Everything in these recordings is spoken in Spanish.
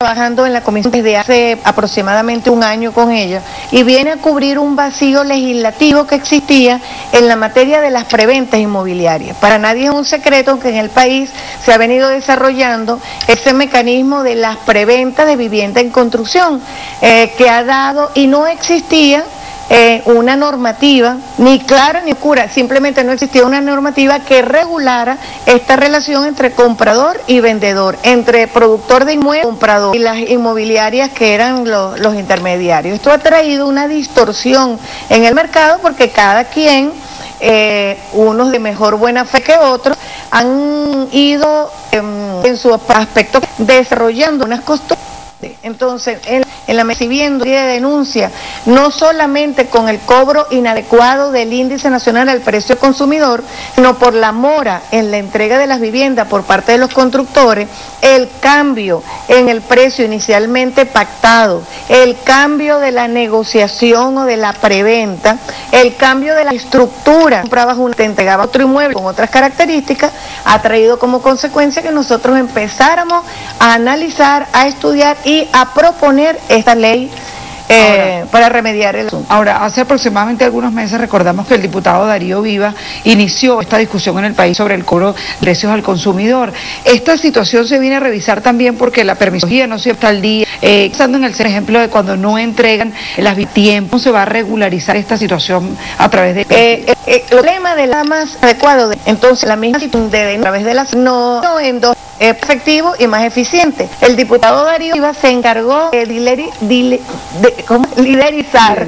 trabajando en la comisión desde hace aproximadamente un año con ella y viene a cubrir un vacío legislativo que existía en la materia de las preventas inmobiliarias. Para nadie es un secreto que en el país se ha venido desarrollando ese mecanismo de las preventas de vivienda en construcción que ha dado y no existía una normativa, ni clara ni oscura, simplemente no existía una normativa que regulara esta relación entre comprador y vendedor, entre productor de inmuebles y comprador, y las inmobiliarias que eran los intermediarios. Esto ha traído una distorsión en el mercado porque cada quien, unos de mejor buena fe que otros, han ido en su aspecto desarrollando unas costumbres. Entonces, en la recibiendo de denuncia, no solamente con el cobro inadecuado del índice nacional al precio consumidor, sino por la mora en la entrega de las viviendas por parte de los constructores, el cambio en el precio inicialmente pactado, el cambio de la negociación o de la preventa, el cambio de la estructura, comprabas una, te entregaba otro inmueble con otras características, ha traído como consecuencia que nosotros empezáramos a analizar, a estudiar y a proponer esta ley para remediar el asunto. Ahora, hace aproximadamente algunos meses recordamos que el diputado Darío Viva inició esta discusión en el país sobre el cobro de precios al consumidor. Esta situación se viene a revisar también porque la permisología no siempre está al día. Pensando en el ejemplo de cuando no entregan las tiempos, se va a regularizar esta situación a través de... el problema de la más adecuado, entonces la misma situación de a través de las no en dos efectivo y más eficiente. El diputado Darío Viva se encargó de liderizar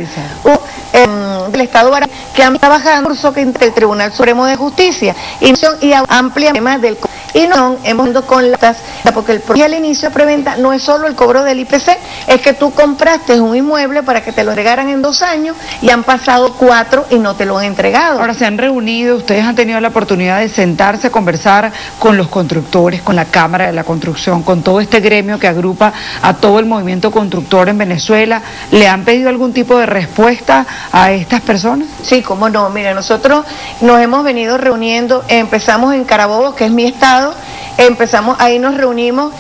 el Estado que han trabajado entre el Tribunal Supremo de Justicia y amplia tema del y no hemos ido con las porque el proyecto al inicio de preventa no es solo el cobro del IPC, es que tú compraste un inmueble para que te lo entregaran en 2 años y han pasado 4 y no te lo han entregado. Ahora se han reunido, ustedes han tenido la oportunidad de sentarse a conversar con los constructores, con la Cámara de la Construcción, con todo este gremio que agrupa a todo el movimiento constructor en Venezuela. ¿Le han pedido algún tipo de respuesta a estas personas? Sí, cómo no. Mira, nosotros nos hemos venido reuniendo, empezamos en Carabobo, que es mi estado, ahí nos reunimos,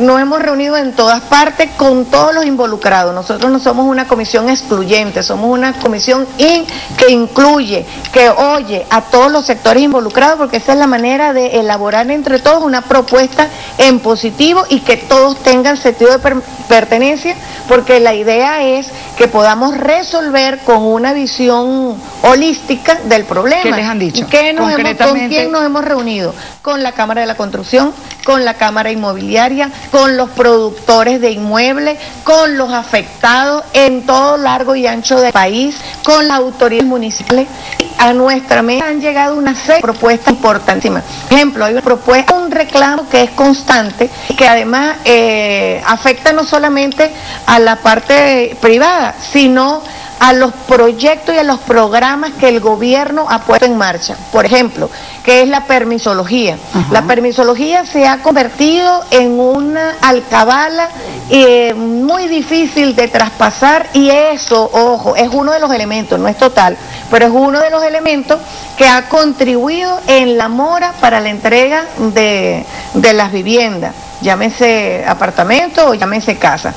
nos hemos reunido en todas partes con todos los involucrados. Nosotros no somos una comisión excluyente, somos una comisión que incluye, que oye a todos los sectores involucrados, porque esa es la manera de elaborar entre todos una propuesta en positivo y que todos tengan sentido de pertenencia, porque la idea es que podamos resolver con una visión holística del problema. ¿Qué les han dicho? ¿Con quién nos hemos reunido? Con la Cámara de la Construcción, con la Cámara Inmobiliaria, con los productores de inmuebles, con los afectados en todo largo y ancho del país, con las autoridades municipales. A nuestra mesa han llegado una serie de propuestas importantísimas. Por ejemplo, hay una propuesta, un reclamo que es constante y que además afecta no solamente a la parte privada, sino a los proyectos y a los programas que el gobierno ha puesto en marcha. Por ejemplo, que es la permisología. La permisología se ha convertido en una alcabala muy difícil de traspasar y eso, ojo, es uno de los elementos, no es total, pero es uno de los elementos que ha contribuido en la mora para la entrega de las viviendas, llámese apartamento o llámese casa.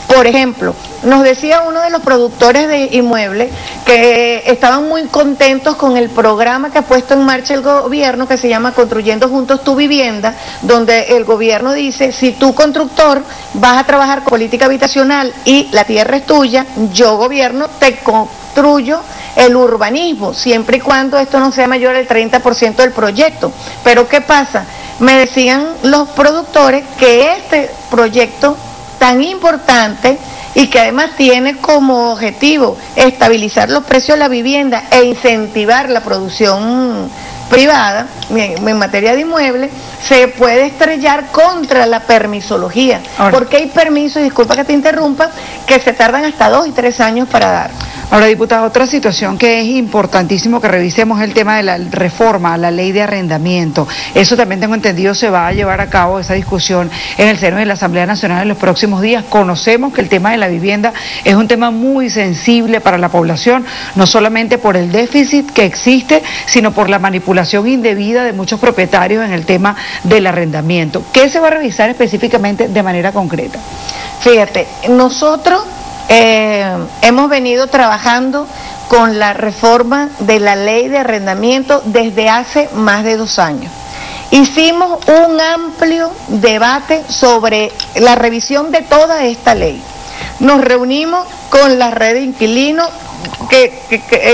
Por ejemplo, nos decía uno de los productores de inmuebles que estaban muy contentos con el programa que ha puesto en marcha el gobierno, que se llama Construyendo Juntos Tu Vivienda, donde el gobierno dice, si tú constructor vas a trabajar con política habitacional y la tierra es tuya, yo gobierno te construyo el urbanismo, siempre y cuando esto no sea mayor al 30% del proyecto. Pero ¿qué pasa? Me decían los productores que este proyecto tan importante y que además tiene como objetivo estabilizar los precios de la vivienda e incentivar la producción privada en materia de inmuebles, se puede estrellar contra la permisología. Ahora, porque hay permisos, disculpa que te interrumpa, que se tardan hasta 2 y 3 años para dar. Ahora, diputada, otra situación que es importantísimo que revisemos es el tema de la reforma a la ley de arrendamiento. Eso también tengo entendido se va a llevar a cabo esa discusión en el seno de la Asamblea Nacional en los próximos días. Conocemos que el tema de la vivienda es un tema muy sensible para la población, no solamente por el déficit que existe, sino por la manipulación indebida de muchos propietarios en el tema del arrendamiento. ¿Qué se va a revisar específicamente de manera concreta? Fíjate, nosotros hemos venido trabajando con la reforma de la ley de arrendamiento desde hace más de 2 años. Hicimos un amplio debate sobre la revisión de toda esta ley. Nos reunimos con la red de inquilinos que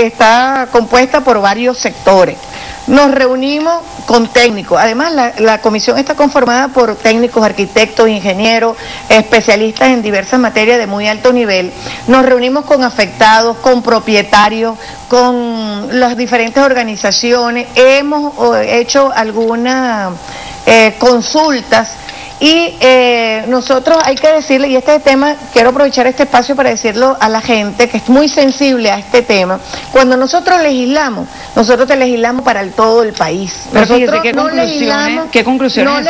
está compuesta por varios sectores. Nos reunimos con técnicos. Además, la comisión está conformada por técnicos, arquitectos, ingenieros, especialistas en diversas materias de muy alto nivel. Nos reunimos con afectados, con propietarios, con las diferentes organizaciones. Hemos hecho algunas consultas. Y nosotros hay que decirle, y este tema, quiero aprovechar este espacio para decirlo a la gente que es muy sensible a este tema, cuando nosotros legislamos para todo el país. Pero nosotros fíjese, ¿qué conclusiones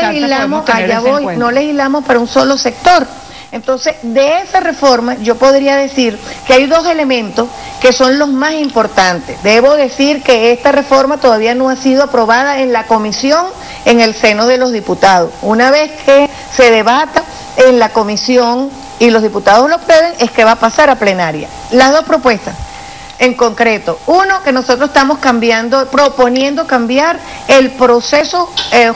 no legislamos para un solo sector. Entonces, de esa reforma yo podría decir que hay 2 elementos que son los más importantes. Debo decir que esta reforma todavía no ha sido aprobada en la comisión en el seno de los diputados. Una vez que se debata en la comisión y los diputados lo aprueben, es que va a pasar a plenaria. Las 2 propuestas. En concreto, uno, que nosotros estamos proponiendo cambiar el proceso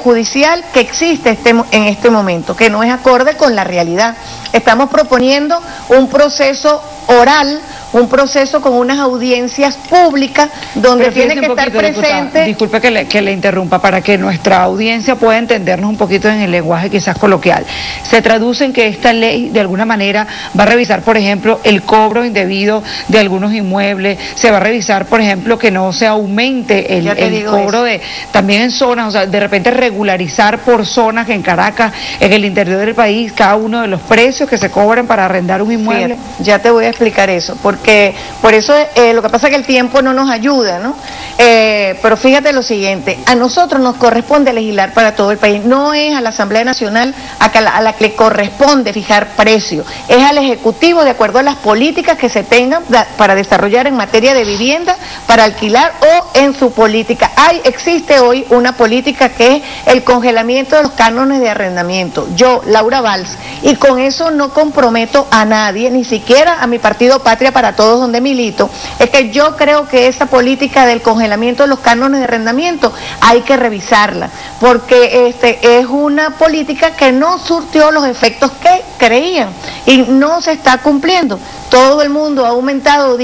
judicial que existe en este momento, que no es acorde con la realidad. Estamos proponiendo un proceso oral, un proceso con unas audiencias públicas donde tiene que estar presente. Disculpe que le interrumpa, para que nuestra audiencia pueda entendernos un poquito en el lenguaje quizás coloquial. Se traduce en que esta ley de alguna manera va a revisar, por ejemplo, el cobro indebido de algunos inmuebles, se va a revisar, por ejemplo, que no se aumente el cobro también en zonas, o sea, de repente regularizar por zonas en Caracas, en el interior del país, cada uno de los precios que se cobran para arrendar un inmueble. Fíjate, ya te voy a explicar eso, porque por eso lo que pasa es que el tiempo no nos ayuda, ¿no? Pero fíjate lo siguiente, a nosotros nos corresponde legislar para todo el país, no es a la Asamblea Nacional a la que le corresponde fijar precios, es al Ejecutivo de acuerdo a las políticas que se tengan para desarrollar en materia de vivienda, para alquilar o en su política. Existe hoy una política que es el congelamiento de los cánones de arrendamiento. Yo, Laura Valls, y con eso no comprometo a nadie, ni siquiera a mi partido Patria para Todos, donde milito, es que yo creo que esa política del congelamiento de los cánones de arrendamiento hay que revisarla, porque es una política que no surtió los efectos que creían y no se está cumpliendo. Todo el mundo ha aumentado,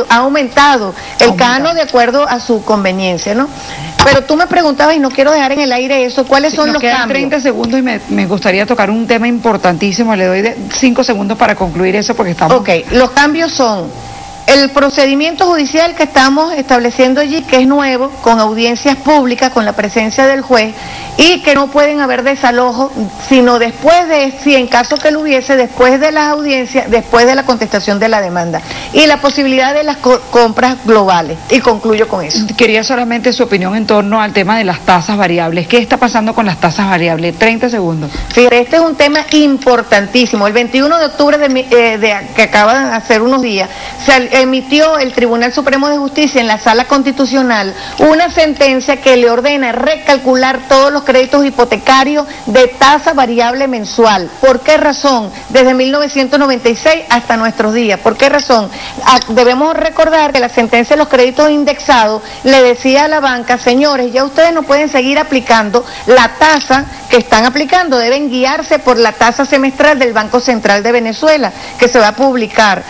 ha aumentado el canon de acuerdo a su conveniencia, ¿no? Pero tú me preguntabas, y no quiero dejar en el aire eso, ¿cuáles son los cambios? Nos quedan 30 segundos y me gustaría tocar un tema importantísimo, le doy 5 segundos para concluir eso porque estamos... Ok, los cambios son el procedimiento judicial que estamos estableciendo allí, que es nuevo, con audiencias públicas, con la presencia del juez, y que no pueden haber desalojos, sino si en caso que lo hubiese, después de las audiencias, después de la contestación de la demanda. Y la posibilidad de las compras globales. Y concluyo con eso. Quería solamente su opinión en torno al tema de las tasas variables. ¿Qué está pasando con las tasas variables? 30 segundos. Fíjate, este es un tema importantísimo. El 21 de octubre que acaba de hacer unos días, se emitió el Tribunal Supremo de Justicia en la Sala Constitucional una sentencia que le ordena recalcular todos los créditos hipotecarios de tasa variable mensual. ¿Por qué razón? Desde 1996 hasta nuestros días. ¿Por qué razón? Debemos recordar que la sentencia de los créditos indexados le decía a la banca, señores, ya ustedes no pueden seguir aplicando la tasa que están aplicando, deben guiarse por la tasa semestral del Banco Central de Venezuela, que se va a publicar.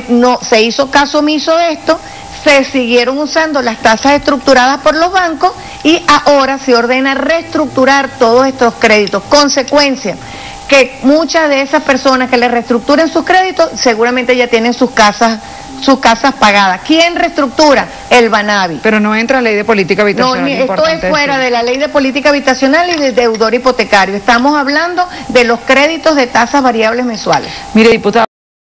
No se hizo caso omiso de esto, se siguieron usando las tasas estructuradas por los bancos y ahora se ordena reestructurar todos estos créditos. Consecuencia, que muchas de esas personas que le reestructuren sus créditos seguramente ya tienen sus casas pagadas. ¿Quién reestructura? El Banavi. Pero no entra ley de política habitacional. No, esto es fuera de la ley de política habitacional y del deudor hipotecario. Estamos hablando de los créditos de tasas variables mensuales. Mire, diputado.